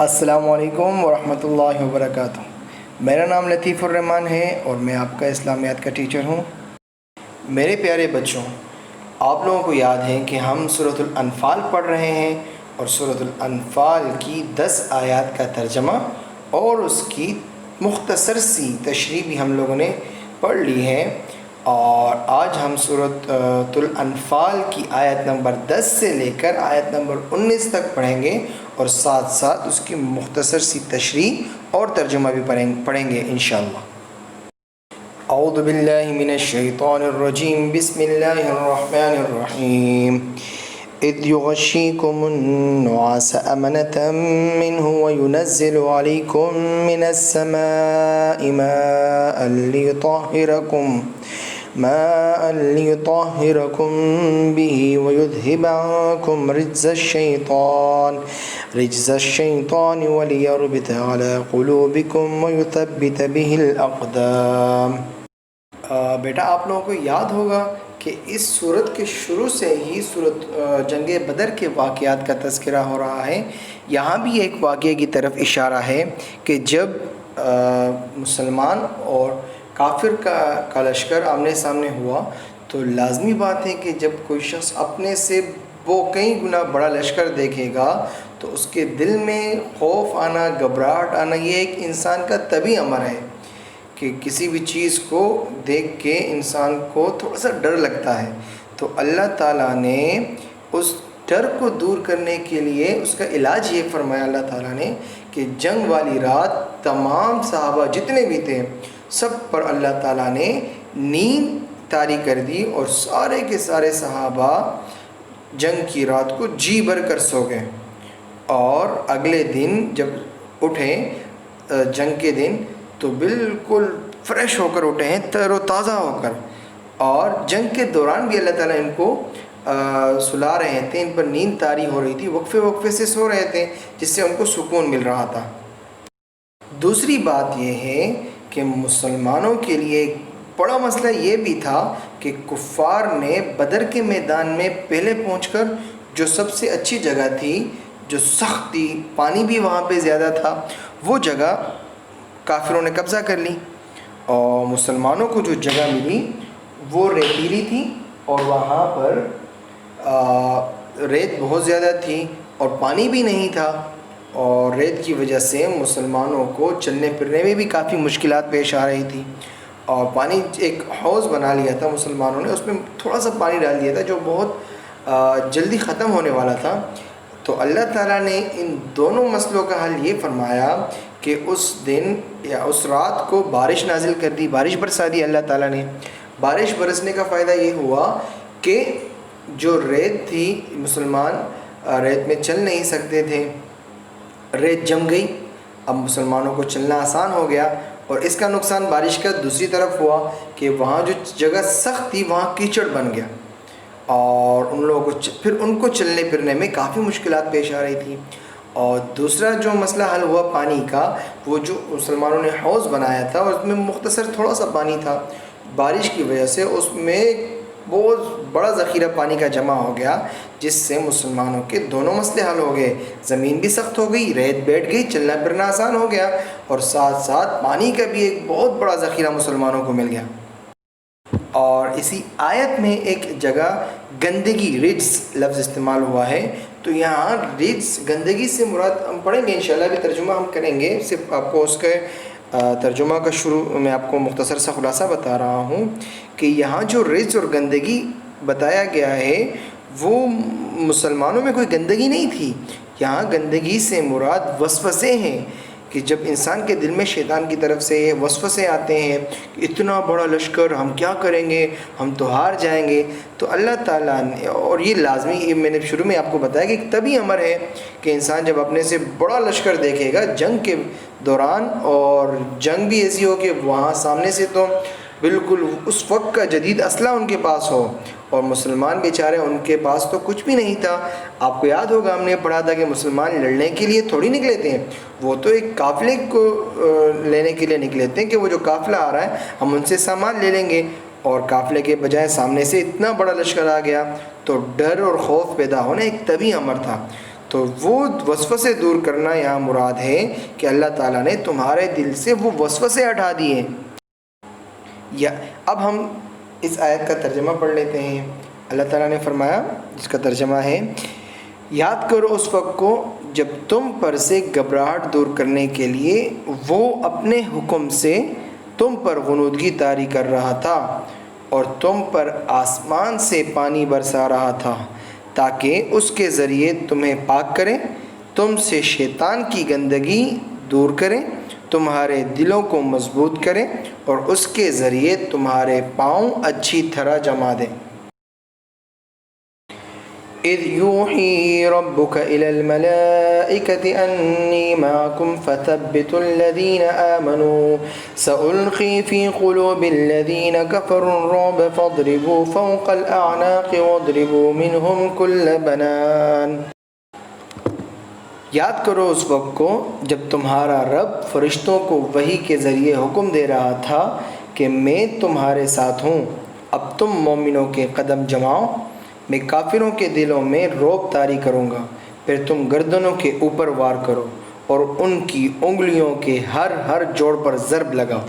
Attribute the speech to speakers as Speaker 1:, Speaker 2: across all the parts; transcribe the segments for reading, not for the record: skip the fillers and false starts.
Speaker 1: السلام علیکم ورحمۃ اللہ وبرکاتہ۔ میرا نام لطیف الرحمان ہے اور میں آپ کا اسلامیات کا ٹیچر ہوں۔ میرے پیارے بچوں، آپ لوگوں کو یاد ہے کہ ہم سورۃ الانفال پڑھ رہے ہیں اور سورۃ الانفال کی 10 آیات کا ترجمہ اور اس کی مختصر سی تشریح بھی ہم لوگوں نے پڑھ لی ہے، اور آج ہم سورۃ الانفال کی آیت نمبر 10 سے لے کر آیت نمبر 19 تک پڑھیں گے اور ساتھ ساتھ اس کی مختصر سی تشریح اور ترجمہ بھی پڑھیں گے انشاءاللہ۔ اعوذ باللہ من الشیطان الرجیم، بسم اللہ الرحمن الرحیم۔ اذ یغشیکم النعاس امنة منہ وینزل علیکم من السماء ماء ليطهركم به ويذهب عنكم رجز الشيطان وليربط على قلوبكم ويثبت به الأقدام۔ بیٹا آپ لوگوں کو یاد ہوگا کہ اس صورت کے شروع سے ہی جنگ بدر کے واقعات کا تذکرہ ہو رہا ہے۔ یہاں بھی ایک واقعے کی طرف اشارہ ہے کہ جب مسلمان اور کافر کا لشکر آمنے سامنے ہوا تو لازمی بات ہے کہ جب کوئی شخص اپنے سے وہ کئی گنا بڑا لشکر دیکھے گا تو اس کے دل میں خوف آنا، گھبراہٹ آنا، یہ ایک انسان کا طبعی امر ہے کہ کسی بھی چیز کو دیکھ کے انسان کو تھوڑا سا ڈر لگتا ہے۔ تو اللہ تعالیٰ نے اس ڈر کو دور کرنے کے لیے اس کا علاج یہ فرمایا اللہ تعالیٰ نے کہ جنگ والی رات تمام صحابہ جتنے بھی تھے سب پر اللہ تعالیٰ نے نیند طاری کر دی اور سارے کے سارے صحابہ جنگ کی رات کو جی بھر کر سو گئے، اور اگلے دن جب اٹھے جنگ کے دن تو بالکل فریش ہو کر اٹھے ہیں، تر و تازہ ہو کر، اور جنگ کے دوران بھی اللہ تعالیٰ ان کو سلا رہے تھے، ان پر نیند طاری ہو رہی تھی، وقفے وقفے سے سو رہے تھے جس سے ان کو سکون مل رہا تھا۔ دوسری بات یہ ہے کہ مسلمانوں کے لیے ایک بڑا مسئلہ یہ بھی تھا کہ کفار نے بدر کے میدان میں پہلے پہنچ کر جو سب سے اچھی جگہ تھی، جو سخت تھی، پانی بھی وہاں پہ زیادہ تھا، وہ جگہ کافروں نے قبضہ کر لی، اور مسلمانوں کو جو جگہ ملی وہ ریتیلی تھی، اور وہاں پر ریت بہت زیادہ تھی اور پانی بھی نہیں تھا، اور ریت کی وجہ سے مسلمانوں کو چلنے پھرنے میں بھی کافی مشکلات پیش آ رہی تھی، اور پانی ایک حوض بنا لیا تھا مسلمانوں نے، اس میں تھوڑا سا پانی ڈال دیا تھا جو بہت جلدی ختم ہونے والا تھا۔ تو اللہ تعالیٰ نے ان دونوں مسئلوں کا حل یہ فرمایا کہ اس دن یا اس رات کو بارش نازل کر دی، بارش برسا دی اللہ تعالیٰ نے۔ بارش برسنے کا فائدہ یہ ہوا کہ جو ریت تھی، مسلمان ریت میں چل نہیں سکتے تھے، ریت جم گئی، اب مسلمانوں کو چلنا آسان ہو گیا، اور اس کا نقصان بارش کا دوسری طرف ہوا کہ وہاں جو جگہ سخت تھی وہاں کیچڑ بن گیا، اور ان لوگوں کو پھر ان کو چلنے پھرنے میں کافی مشکلات پیش آ رہی تھی۔ اور دوسرا جو مسئلہ حل ہوا پانی کا، وہ جو مسلمانوں نے حوض بنایا تھا اور اس میں مختصر تھوڑا سا پانی تھا، بارش کی وجہ سے اس میں بہت بڑا ذخیرہ پانی کا جمع ہو گیا، جس سے مسلمانوں کے دونوں مسئلے حل ہو گئے، زمین بھی سخت ہو گئی، ریت بیٹھ گئی، چلنا پھرنا آسان ہو گیا، اور ساتھ ساتھ پانی کا بھی ایک بہت بڑا ذخیرہ مسلمانوں کو مل گیا۔ اور اسی آیت میں ایک جگہ گندگی، رجس لفظ استعمال ہوا ہے، تو یہاں رجس گندگی سے مراد ہم پڑھیں گے انشاءاللہ، بھی ترجمہ ہم کریں گے، صرف آپ کو اس کے ترجمہ کا شروع میں آپ کو مختصر سا خلاصہ بتا رہا ہوں کہ یہاں جو رجس اور گندگی بتایا گیا ہے وہ مسلمانوں میں کوئی گندگی نہیں تھی، یہاں گندگی سے مراد وسوسے ہیں کہ جب انسان کے دل میں شیطان کی طرف سے وسوسے آتے ہیں کہ اتنا بڑا لشکر ہم کیا کریں گے، ہم تو ہار جائیں گے، تو اللہ تعالیٰ نے، اور یہ لازمی، میں نے شروع میں آپ کو بتایا کہ ایک طبعی امر ہے کہ انسان جب اپنے سے بڑا لشکر دیکھے گا جنگ کے دوران، اور جنگ بھی ایسی ہو کہ وہاں سامنے سے تو بالکل اس وقت کا جدید اسلحہ ان کے پاس ہو، اور مسلمان بیچارے ان کے پاس تو کچھ بھی نہیں تھا۔ آپ کو یاد ہوگا ہم نے پڑھا تھا کہ مسلمان لڑنے کے لیے تھوڑی نکلے تھے، وہ تو ایک قافلے کو لینے کے لیے نکلے تھے کہ وہ جو قافلہ آ رہا ہے ہم ان سے سامان لے لیں گے، اور قافلے کے بجائے سامنے سے اتنا بڑا لشکر آ گیا تو ڈر اور خوف پیدا ہونا ایک طبعی امر تھا۔ تو وہ وسوسے دور کرنا یہاں مراد ہے کہ اللہ تعالیٰ نے تمہارے دل سے وہ وسوسے ہٹا دیے۔ یا اب ہم اس آیت کا ترجمہ پڑھ لیتے ہیں۔ اللہ تعالیٰ نے فرمایا، جس کا ترجمہ ہے، یاد کرو اس وقت کو جب تم پر سے گھبراہٹ دور کرنے کے لیے وہ اپنے حکم سے تم پر غنودگی طاری کر رہا تھا اور تم پر آسمان سے پانی برسا رہا تھا تاکہ اس کے ذریعے تمہیں پاک کرے، تم سے شیطان کی گندگی دور کرے، تمہارے دلوں کو مضبوط کرے اور اس کے ذریعے تمہارے پاؤں اچھی طرح جما دے۔ اذ یوحی ربک الی الملائکۃ انی معکم فثبتوا الذین آمنوا سألقی فی قلوب الذین کفروا الرعب فاضربوا فوق الاعناق واضربوا منہم کل بنان۔ یاد کرو اس وقت کو جب تمہارا رب فرشتوں کو وحی کے ذریعے حکم دے رہا تھا کہ میں تمہارے ساتھ ہوں، اب تم مومنوں کے قدم جماؤ، میں کافروں کے دلوں میں رعب طاری کروں گا، پھر تم گردنوں کے اوپر وار کرو اور ان کی انگلیوں کے ہر جوڑ پر ضرب لگاؤ۔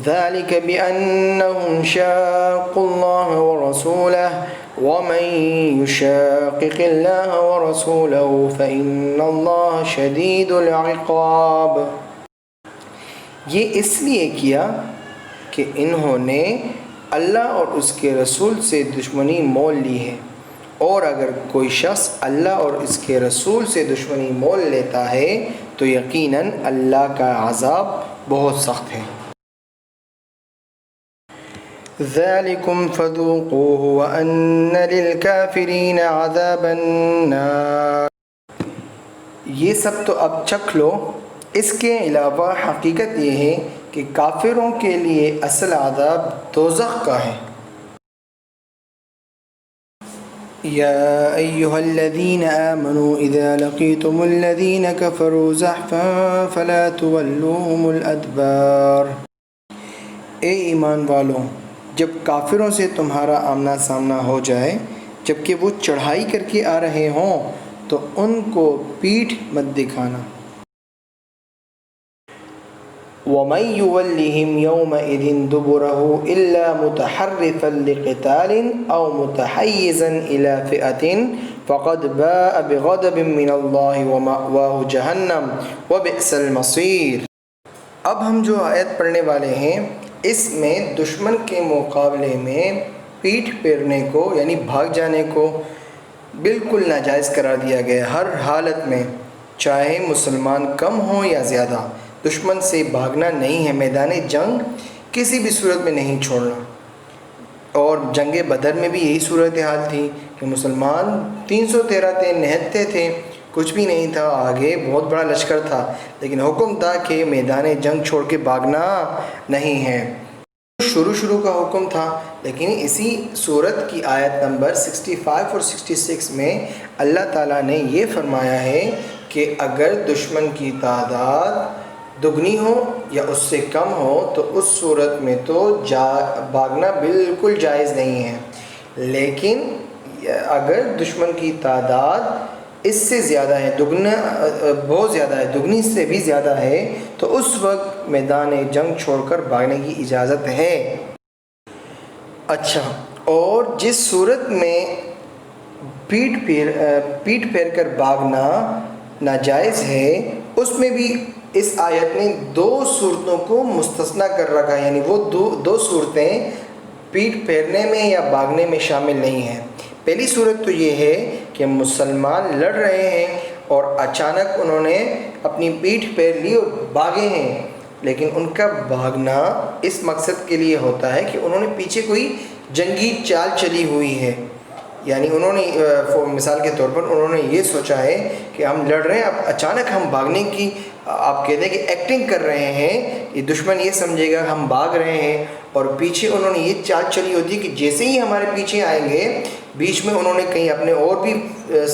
Speaker 1: ذلك بأنهم شاقوا الله ورسوله ومن يشاقق الله ورسوله فإن الله شديد العقاب۔ یہ اس لیے کیا کہ انہوں نے اللہ اور اس کے رسول سے دشمنی مول لی ہے، اور اگر کوئی شخص اللہ اور اس کے رسول سے دشمنی مول لیتا ہے تو یقیناً اللہ کا عذاب بہت سخت ہے۔ ذَلِكُمْ فَذُوقُوهُ وَأَنَّ لِلْكَافِرِينَ عَذَابَ النَّارِ۔ یہ سب تو اب چکھ لو، اس کے علاوہ حقیقت یہ ہے کہ کافروں کے لیے اصل عذاب دوزخ کا ہے۔ یا ایہا الذین آمنوا اذا لقیتم الذین کفروا زحفا فلا تولوهم الادبار۔ اے ایمان والو، جب کافروں سے تمہارا آمنا سامنا ہو جائے جبکہ وہ چڑھائی کر کے آ رہے ہوں تو ان کو پیٹھ مت دکھانا۔ وَمَن يُوَلِّهِمْ يَوْمَئِذٍ دُبُرَهُ إِلَّا مُتَحَرِّفًا لِقِتَالٍ أَوْ مُتَحَيِّزًا إِلَى فِئَةٍ فَقَدْ بَاءَ بِغَضَبٍ مِّنَ اللَّهِ وَمَأْوَاهُ جَهَنَّمُ وَبِئْسَ الْمَصِيرُ۔ اب ہم جو آیت پڑھنے والے ہیں اس میں دشمن کے مقابلے میں پیٹھ پھیرنے کو یعنی بھاگ جانے کو بالکل ناجائز قرار دیا گیا۔ ہر حالت میں چاہے مسلمان کم ہوں یا زیادہ دشمن سے بھاگنا نہیں ہے، میدان جنگ کسی بھی صورت میں نہیں چھوڑنا۔ اور جنگ بدر میں بھی یہی صورتحال تھی کہ مسلمان 313 تھے، نہتے تھے، کچھ بھی نہیں تھا، آگے بہت بڑا لشکر تھا، لیکن حکم تھا کہ میدان جنگ چھوڑ کے بھاگنا نہیں ہے۔ شروع کا حکم تھا، لیکن اسی صورت کی آیت نمبر 65 اور 66 میں اللہ تعالیٰ نے یہ فرمایا ہے کہ اگر دشمن کی تعداد دگنی ہو یا اس سے کم ہو تو اس صورت میں تو بھاگنا بالکل جائز نہیں ہے، لیکن اگر دشمن کی تعداد اس سے زیادہ ہے، دگنا بہت زیادہ ہے، دگنی سے بھی زیادہ ہے، تو اس وقت میدان جنگ چھوڑ کر بھاگنے کی اجازت ہے۔ اچھا، اور جس صورت میں پیٹھ پھیر کر بھاگنا ناجائز ہے اس میں بھی اس آیت نے 2 صورتوں کو مستثنا کر رکھا ہے، یعنی وہ دو صورتیں پیٹھ پھیرنے میں یا بھاگنے میں شامل نہیں ہیں۔ پہلی صورت تو یہ ہے کہ مسلمان لڑ رہے ہیں اور اچانک انہوں نے اپنی پیٹھ پھیر لی اور بھاگے ہیں، لیکن ان کا بھاگنا اس مقصد کے لیے ہوتا ہے کہ انہوں نے پیچھے کوئی جنگی چال چلی ہوئی ہے، یعنی انہوں نے مثال کے طور پر انہوں نے یہ سوچا ہے کہ ہم لڑ رہے ہیں، اب اچانک ہم بھاگنے کی آپ کہتے ہیں کہ ایکٹنگ کر رہے ہیں، یہ دشمن یہ سمجھے گا ہم بھاگ رہے ہیں، اور پیچھے انہوں نے یہ چال چلی ہوتی ہے کہ جیسے ہی ہمارے پیچھے آئیں گے، بیچ میں انہوں نے کہیں اپنے اور بھی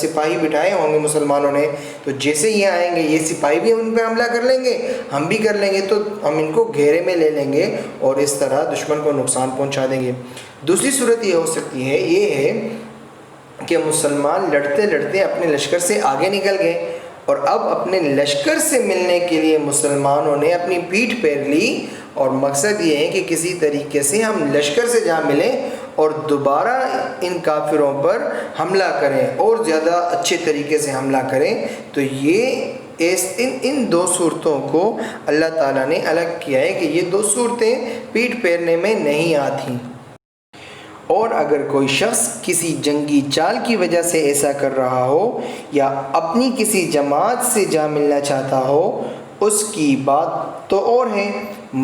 Speaker 1: سپاہی بٹھائے ہوں گے مسلمانوں نے، تو جیسے یہ آئیں گے یہ سپاہی بھی ان پہ حملہ کر لیں گے، ہم بھی کر لیں گے، تو ہم ان کو گھیرے میں لے لیں گے اور اس طرح دشمن کو نقصان پہنچا دیں گے۔ دوسری صورت یہ ہو سکتی ہے، یہ ہے کہ مسلمان لڑتے لڑتے اپنے لشکر سے آگے نکل گئے، اور اب اپنے لشکر سے ملنے کے لیے مسلمانوں نے اپنی پیٹھ پھیر لی، اور مقصد یہ ہے کہ کسی طریقے سے ہم لشکر سے جا ملیں اور دوبارہ ان کافروں پر حملہ کریں اور زیادہ اچھے طریقے سے حملہ کریں۔ تو یہ ان دو صورتوں کو اللہ تعالیٰ نے الگ کیا ہے کہ یہ دو صورتیں پیٹھ پھیرنے میں نہیں آتیں۔ اور اگر کوئی شخص کسی جنگی چال کی وجہ سے ایسا کر رہا ہو یا اپنی کسی جماعت سے جا ملنا چاہتا ہو، اس کی بات تو اور ہے،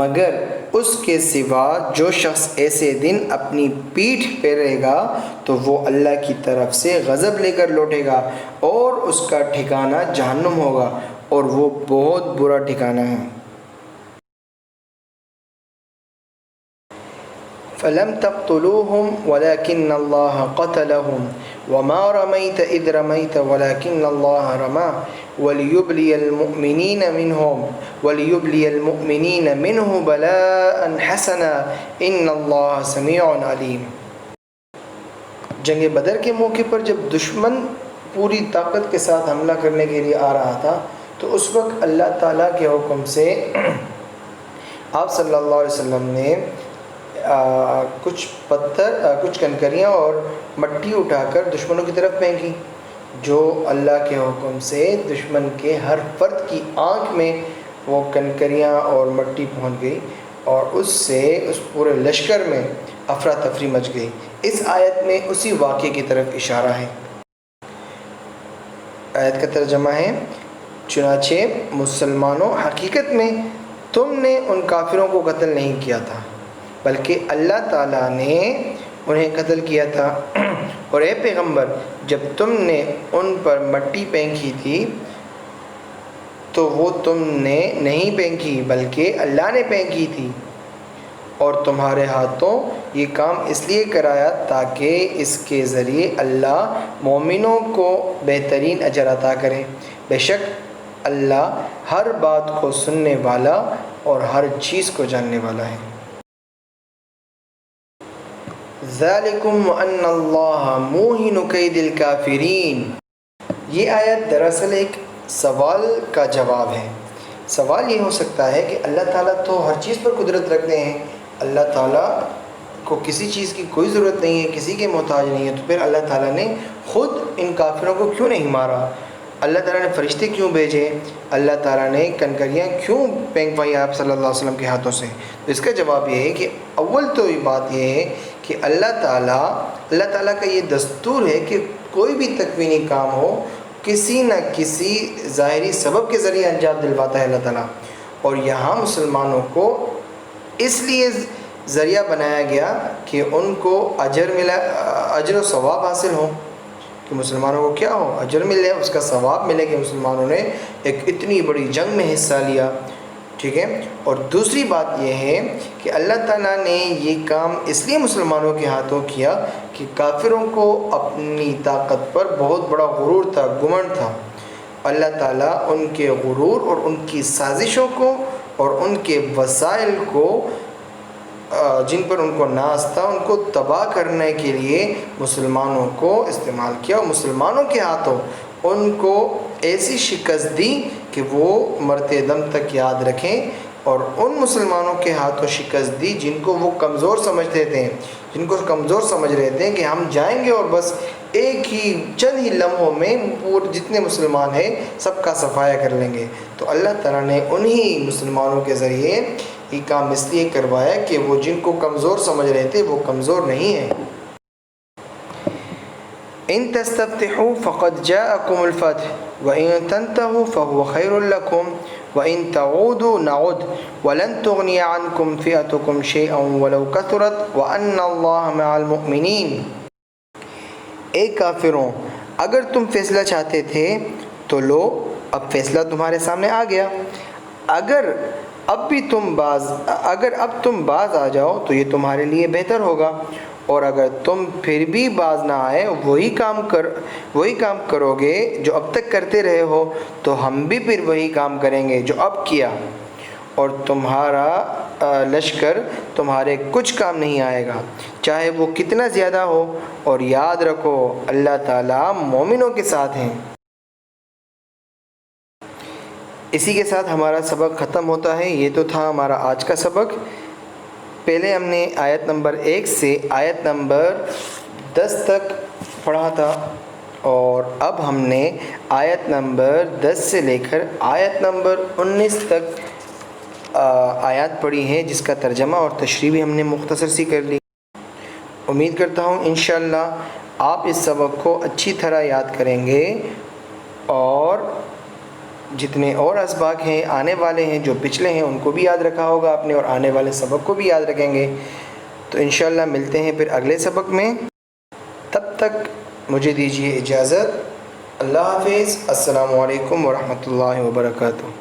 Speaker 1: مگر اس کے سوا جو شخص ایسے دن اپنی پیٹھ پھیرے گا تو وہ اللہ کی طرف سے غضب لے کر لوٹے گا، اور اس کا ٹھکانہ جہنم ہوگا، اور وہ بہت برا ٹھکانہ ہے۔ فَلَمْ تَقْتُلُوهُمْ وَلَكِنَّ اللَّهَ قَتَلَهُمْ وَمَا رَمَيْتَ إِذْ رَمَيْتَ وَلَكِنَّ اللَّهَ رَمَى وَلِيُبْلِيَ الْمُؤْمِنِينَ مِنْهُ بَلَاءً حَسَنًا إِنَّ اللَّهَ سَمِيعٌ عَلِيمٌ۔ جنگ بدر کے موقع پر جب دشمن پوری طاقت کے ساتھ حملہ کرنے کے لیے آ رہا تھا، تو اس وقت اللہ تعالیٰ کے حکم سے آپ صلی اللہ علیہ وسلم نے کچھ پتھر، کچھ کنکریاں اور مٹی اٹھا کر دشمنوں کی طرف پھینکی، جو اللہ کے حکم سے دشمن کے ہر فرد کی آنکھ میں وہ کنکریاں اور مٹی پہنچ گئی، اور اس سے اس پورے لشکر میں افراتفری مچ گئی۔ اس آیت میں اسی واقعے کی طرف اشارہ ہے۔ آیت کا ترجمہ ہے، چنانچہ مسلمانوں، حقیقت میں تم نے ان کافروں کو قتل نہیں کیا تھا، بلکہ اللہ تعالیٰ نے انہیں قتل کیا تھا، اور اے پیغمبر، جب تم نے ان پر مٹی پھینکی تھی تو وہ تم نے نہیں پھینکی بلکہ اللہ نے پھینکی تھی، اور تمہارے ہاتھوں یہ کام اس لیے کرایا تاکہ اس کے ذریعے اللہ مومنوں کو بہترین اجر عطا کرے۔ بے شک اللہ ہر بات کو سننے والا اور ہر چیز کو جاننے والا ہے۔ ذَلِكُمْ وَأَنَّ اللَّهَ مُوهِنُ كَيْدِ الْكَافِرِينَ۔ یہ آیت دراصل ایک سوال کا جواب ہے۔ سوال یہ ہو سکتا ہے کہ اللہ تعالیٰ تو ہر چیز پر قدرت رکھتے ہیں، اللہ تعالیٰ کو کسی چیز کی کوئی ضرورت نہیں ہے، کسی کے محتاج نہیں ہے، تو پھر اللہ تعالیٰ نے خود ان کافروں کو کیوں نہیں مارا؟ اللہ تعالیٰ نے فرشتے کیوں بھیجے؟ اللہ تعالیٰ نے کنکریاں کیوں پھینکوائی آپ صلی اللہ علیہ وسلم کے ہاتھوں سے؟ تو اس کا جواب یہ ہے کہ اول تو یہ بات یہ ہے کہ اللہ تعالیٰ کا یہ دستور ہے کہ کوئی بھی تکوینی کام ہو، کسی نہ کسی ظاہری سبب کے ذریعے انجام دلواتا ہے اللہ تعالیٰ، اور یہاں مسلمانوں کو اس لیے ذریعہ بنایا گیا کہ ان کو اجر و ثواب حاصل ہو، کہ مسلمانوں کو کیا ہو، اجر ملے، اس کا ثواب ملے کہ مسلمانوں نے ایک اتنی بڑی جنگ میں حصہ لیا، ٹھیک ہے۔ اور دوسری بات یہ ہے کہ اللہ تعالیٰ نے یہ کام اس لیے مسلمانوں کے ہاتھوں کیا کہ کافروں کو اپنی طاقت پر بہت بڑا غرور تھا، گمنڈ تھا۔ اللہ تعالیٰ ان کے غرور اور ان کی سازشوں کو اور ان کے وسائل کو جن پر ان کو ناز تھا، ان کو تباہ کرنے کے لیے مسلمانوں کو استعمال کیا، اور مسلمانوں کے ہاتھوں ان کو ایسی شکست دی کہ وہ مرتے دم تک یاد رکھیں، اور ان مسلمانوں کے ہاتھوں شکست دی جن کو وہ کمزور سمجھتے تھے، جن کو کمزور سمجھ رہے تھے کہ ہم جائیں گے اور بس ایک ہی چند ہی لمحوں میں جتنے مسلمان ہیں سب کا صفایا کر لیں گے۔ تو اللہ تعالیٰ نے انہی مسلمانوں کے ذریعے یہ کام اس لیے کروایا کہ وہ جن کو کمزور سمجھ رہے تھے وہ کمزور نہیں ہیں۔ ان تستفتحوا فقد جاءكم الفتح وان تنتهوا فهو خير لكم وان تعودوا نعد ولن تغني عنكم فئتكم شيئا ولو كثرت وان الله مع المؤمنين۔ اے کافروں، اگر تم فیصلہ چاہتے تھے تو لو، اب فیصلہ تمہارے سامنے آ گیا۔ اگر اب تم باز آ جاؤ تو یہ تمہارے لیے بہتر ہوگا، اور اگر تم پھر بھی باز نہ آئے وہی کام کرو گے جو اب تک کرتے رہے ہو، تو ہم بھی پھر وہی کام کریں گے جو اب کیا، اور تمہارا لشکر تمہارے کچھ کام نہیں آئے گا، چاہے وہ کتنا زیادہ ہو، اور یاد رکھو اللہ تعالیٰ مومنوں کے ساتھ ہیں۔ اسی کے ساتھ ہمارا سبق ختم ہوتا ہے۔ یہ تو تھا ہمارا آج کا سبق۔ پہلے ہم نے آیت نمبر 1 سے آیت نمبر 10 تک پڑھا تھا، اور اب ہم نے آیت نمبر 10 سے لے کر آیت نمبر 19 تک آیات پڑھی ہیں، جس کا ترجمہ اور تشریح بھی ہم نے مختصر سی کر لی۔ امید کرتا ہوں انشاءاللہ آپ اس سبق کو اچھی طرح یاد کریں گے، اور جتنے اور اسباق ہیں آنے والے ہیں جو پچھلے ہیں ان کو بھی یاد رکھا ہوگا آپ نے، اور آنے والے سبق کو بھی یاد رکھیں گے۔ تو انشاءاللہ ملتے ہیں پھر اگلے سبق میں، تب تک مجھے دیجیے اجازت۔ اللہ حافظ۔ السلام علیکم ورحمۃ اللہ وبرکاتہ۔